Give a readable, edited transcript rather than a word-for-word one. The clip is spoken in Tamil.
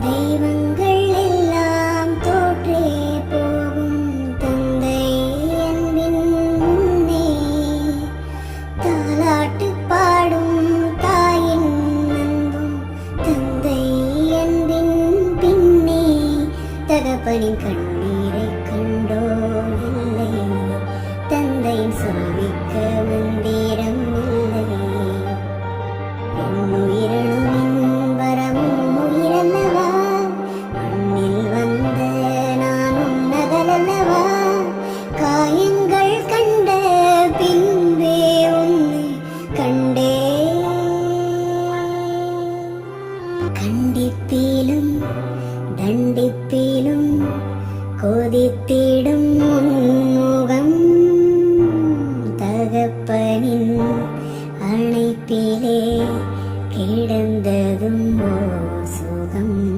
தெய்வங்கள் எல்லாம் தோற்றே போகும் தந்தை அன்பின் முன்னே தாலாட்டு பாடும் தாயின் அன்பும் தந்தை அன்பின் பின்னே தகப்பனின் கண்ணீரை கண்டோர் இல்லை தந்தையின் சொல்விக்க மந்திரம் இல்லை என்னுயிரணுமின் வரமும் உயிரல்லவா மண்ணில் வந்த நானும் நகலல்லவா காயங்கள் கண்ட பின்பே உன்னை கண்டே கண்டிப்பீலும் தண்டிப்பீலும் கொதித்திடும் உன்